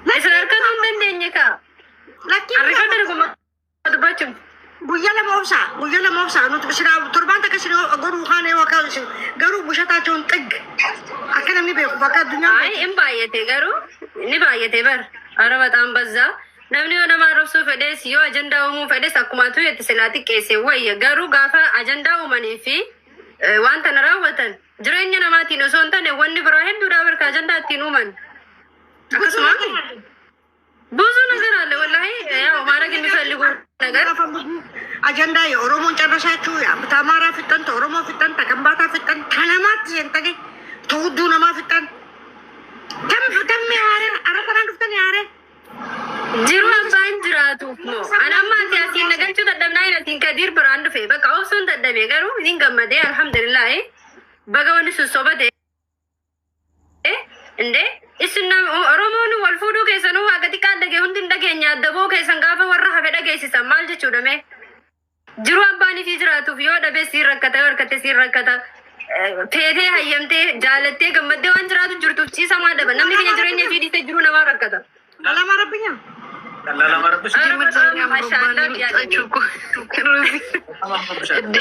Isarka tunden denyeka. Arriba dari guma. Bacum. Guyala mobsa. Nut bisira turbanta kasino goru khane wakal garu bushata chon tag. Akana mi be baka dunya. Ay imbayete garu. Ni bayete bar. Ara batam bazza. Namni ona maruf su fedes yo agenda umu fedes akumatu yetiselati kese way garu gafa agenda umani fi wanta narawatan. Jirenya namati no sonta ne wonni barahen dudabar ka agenda tinuman. Akasma ብዙ ነገር አለ ወላሂ ያው ማድረግ የሚፈልጉ ነገር አጀንዳ የኦሮሞን ጨረሳችሁ አማራ ፍጠን ኦሮሞ ፍጠን ተከምባታ ፍጠን ከነማት ዘንተገ ተውዱ ነማ ፍጠን ተም ያረ አረፈራን ፍጠን ያረ ጅሩ አባን ጅራቱ ነው አናማ ያሲ ነገንቹ ተደምና አይነቲን ከዲር ብራንድ ፈ በቃ ኦሶን ተደበ ገሩ ዲን ገመደ አልহামዱሊላህ በገወንሱ ሶበደ እንዴ እስና ኦሮሞኑ ወልፉዱ ከሰኑ አገቲ ካደገ ሁንድ እንደገኛ ደቦ ከሰንጋፈ ወራ ሀፈደ ከሲሳ ማልጀ ቹደሜ ጅሩ አባኒ ፊጅራቱ ፊዮ ደበ ሲረከተ ወርከተ ሲረከተ ቴቴ ሀየምቴ ጃለቴ ገመደ ወንጅራቱ ጅርቱ ቺ ሰማ ደበ ነምኒ ከኛ ጅረኛ ፊዲ ተጅሩ ነባ ረከተ ለማረብኛ ለማረብሽ ማሻአላ ያጭኩ ክሩዚ እንዴ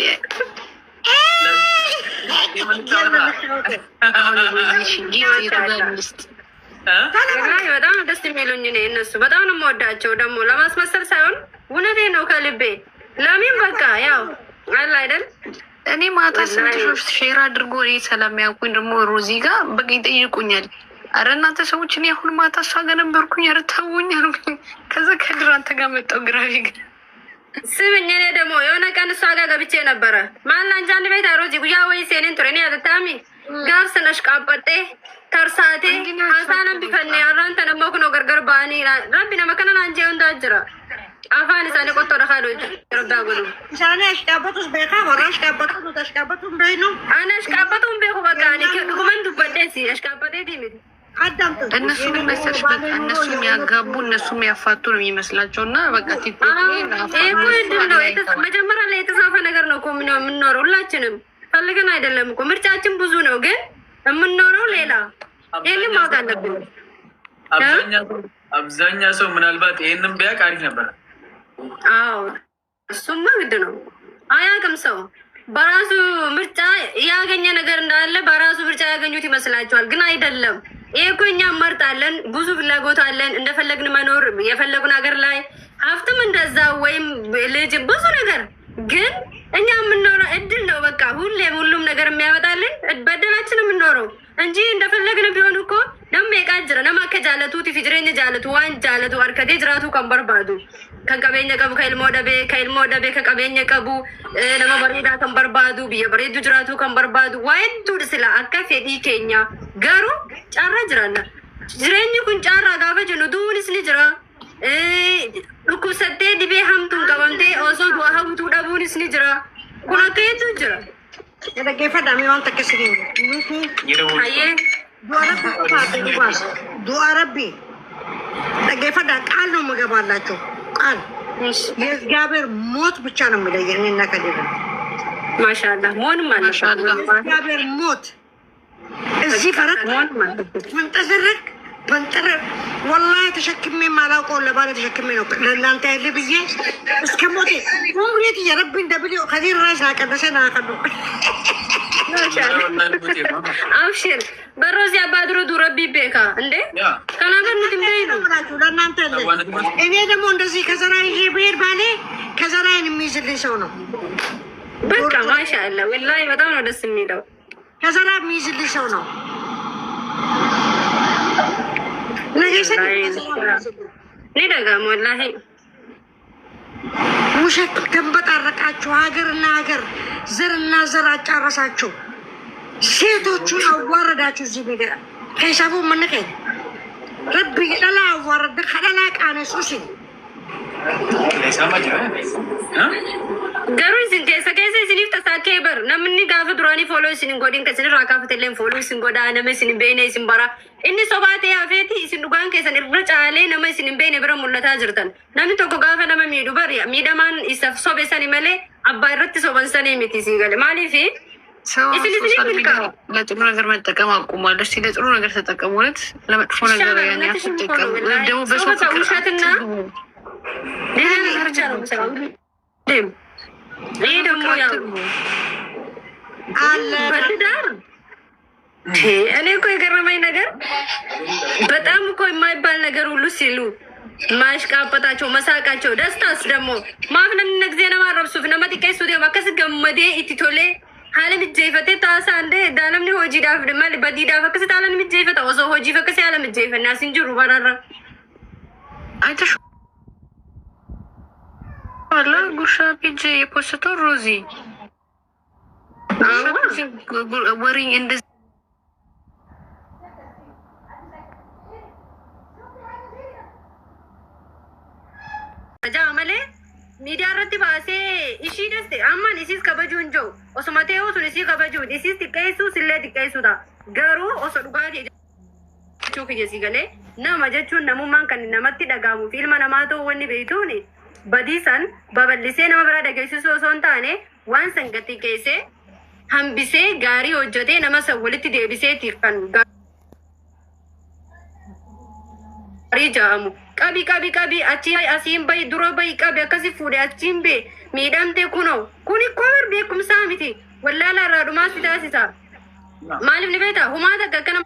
በጣም ደስ የሚሉኝ እኔ እነሱ በጣም ነው የምወዳቸው። ደግሞ ለማስመሰል ሳይሆን እውነቴ ነው ከልቤ። ለምን በቃ ያው አለ አይደል እኔ ማታ ስንትሾች ሼር አድርጎ እኔ ስለሚያውቁኝ ደግሞ ሮዚ ጋር በቃ ይጠይቁኛል። አረ እናንተ ሰዎች እኔ አሁን ማታ እሷ ጋር ነበርኩኝ። አረ ተውኝ አልኩኝ። ከዛ ከድር አንተ ጋር መጣሁ ግራፊክ ስምኝ እኔ ደግሞ የሆነ ቀን እሷ ጋር ገብቼ ነበረ ማላንጃን ቤት ሮዚ ጉያ ወይ ሴኔን ቱረኒ ያተታሚ ጋር ስነሽ ቃበጤ ተርሳቴ አሳናም ቢፈኔ አራንተ ነሞክ ነው ገርገር ባኒ ረቢ ነመከናን አንጀ እንዳጅራ አፋን ሳኔ ቆጦ ደኻሎ ይረዳጉሉ ሳኔ አሽቃበጡስ ቤካ ወራሽ ቃበጡ ተሽቃበጡን በይኑ አነሽ ቃበጡን ቤኩ በቃ እኔ ከጉመንዱ በደሲ አሽቃበጤ ዲሚት እነሱ የሚመስልሽ በቃ እነሱ የሚያጋቡ እነሱ የሚያፋቱ ነው የሚመስላቸው እና በቃ ቲክቶክ ነው መጀመሪያ ላይ የተጻፈ ነገር ነው እኮ የምንኖረው ሁላችንም ፈልገን አይደለም እኮ ምርጫችን ብዙ ነው ግን የምንኖረው ሌላ ይህንም ማወቅ አለብን። አብዛኛ ሰው ምናልባት ይህንም ቢያውቅ አሪፍ ነበር። አዎ እሱማ ግድ ነው። አያውቅም ሰው በራሱ ምርጫ ያገኘ ነገር እንዳለ በራሱ ምርጫ ያገኙት ይመስላቸዋል፣ ግን አይደለም። ይሄ እኮ እኛ መርጣለን፣ ብዙ ፍላጎት አለን፣ እንደፈለግን መኖር የፈለጉን ሀገር ላይ ሀብትም እንደዛ ወይም ልጅ ብዙ ነገር ግን እኛ የምንኖረው እድል ነው። በቃ ሁሉም ነገር የሚያመጣልን በደላችን የምንኖረው እንጂ እንደፈለግን ቢሆን እኮ ደሞ የቃጅረ ነማከ ጃለቱ ቲፊጅሬኝ ጃለቱ ዋን ጃለቱ አርከቴ ጅራቱ ከንበርባዱ ከንቀቤኘ ቀቡ ከይልሞ ደቤ ከቀቤኘ ቀቡ ነማ በሬዳ ከንበርባዱ ብየ በሬዱ ጅራቱ ከንበርባዱ ዋይዱ ስላ አከ ፌዲ ኬኛ ገሩ ጫራ ጅራና ጅሬኝ ኩን ጫራ ጋፈ ጅኑ ዱንስኒ ጅራ ዱኩሰቴ ዲቤ ሀምቱን ቀበምቴ ኦሶ ዱአ ሀምቱ ደቡንስኒ ጅራ ኩነከየቱ ጅራ የደገፈ ዳሚዋን ተከስኝ አየ ዱአ ረቢ ደገፈ ዳ ቃል ነው መገባላቸው ቃል የእግዚአብሔር ሞት ብቻ ነው የሚለየን እኔና ከደረ ማሻአላህ ሞንም ማሻአላህ የእግዚአብሔር ሞት እዚህ ፈረቅ መንጠዘረቅ በንጠረ ወላሂ ተሸክሜ ማላውቀው ለባለ ተሸክሜ ነው ለእናንተ ያለ ብዬ እስከ ሞቴ ኡምሪት የረቢ እንደብሊው ከዲር ራስ አቀደሰና አቀዱ አብሽር በሮዚ አባድሩ ዱረቢ ቤካ እንዴ ከናገር ምንድነው ነው ለእናንተ እኔ ደግሞ እንደዚህ ከዘራ ይሄ ብሄድ ባሌ ከዘራዬን የሚይዝልኝ ሰው ነው። በቃ ማሻአላህ ወላሂ በጣም ነው ደስ የሚለው። ከዘራ የሚይዝልኝ ሰው ነው። ሊደጋም ወላሂ ውሸት ተንበጣረቃችሁ። ሀገርና ሀገር ዘርና ዘር አጫረሳችሁ። ሴቶቹን አዋረዳችሁ። እዚህ ቤት ከሂሳቡ ምንከኝ ረቢ ለላ አዋረድ ከለላ ቃነሱሲ ገሩ ሲንቴ ሰከዘ ሲኒፍ ተሳከበር ነምኒ ጋፍ ድሮኒ ፎሎ ሲን ጎዲን ከስን ራካፍተለን ፎሎ ሲን ጎዳ ነመ ሲን በይነ ሲን ባራ እኒ ሶባቴ አፌቲ ሲን ዱጋን ከሰን ርጫሌ ነመ ሲን በይነ ብረ ሙለታ ዝርተን ነምን ተኮ ጋፈ ነመ ሚዱ በር ሚደማን ይሰፍ ሶበሰን መለ አባይረት ሶበንሰን ሚቲ ሲገለ ማሊፊ ሰው ለጥሩ ነገር መጠቀም አቁሟል። እስኪ ለጥሩ ነገር ተጠቀሙለት፣ ለመጥፎ ነገር ያን ያትጠቀሙ። ደግሞ በሰው ውሸትና ሌላ ነገር ብቻ ነው ሰው ይሄ ደግሞ ያው አለ በትዳር እኔ እኮ የገረመኝ ነገር በጣም እኮ የማይባል ነገር ሁሉ ሲሉ ማሽቃበጣቸው፣ መሳቃቸው፣ ደስታስ ደግሞ ማፍነም ነግዜ ነማረብሱፍ ነመጥቀሱ ደማ ከስገመዴ ኢቲቶሌ ሀለም ጀይፈቴ ታሳ እንደ ዳለምኒ ሆጂ ዳፍ ደማል በዲዳ ፈክስ ዳለን ጀይፈታ ወሶ ሆጂ ፈክስ ያለም ጀይፈና ሲንጅሩ ባራራ አይተሽ አላ ጉሻ ፒጂ የፖስተው ሮዚ ወሪ እንደ ጃመሌ ሚዲያ ረቲ ባሴ እሺ ደስ አማን እሲስ ከበጁ እንጆ ኦስማቴው ሱንሲ ከበጁ እሲስ ትቀይሱ ስለ ትቀይሱታ ገሩ ኦሶ ዱጋዲ ቹክ የሲገሌ ነመጀቹ ነሙማን ከን ነመቲ ደጋሙ ፊልማ ነማቶ ወኒ ቤቱኒ በዲሰን በበልሴ ነመብራ ደገይሱ ሶንታኔ ዋን ሰንገቲ ከይሴ ሀምቢሴ ጋሪ ወጀቴ ነመሰውልት ዴቢሴ ቲፈን ሪጃሙ ቀቢ ቀቢ ቀቢ አቺ አሲም በይ ድሮ በይ ቀቢ አከሲ ፉዲ አቺም ቤ ሚዳምቴ ኩኖ ኩኒ ኮር ቤኩም ሳሚቲ ወላላ ራዱማ ሲታሲሳ ማሊም ሊቤታ ሁማታ ከከነ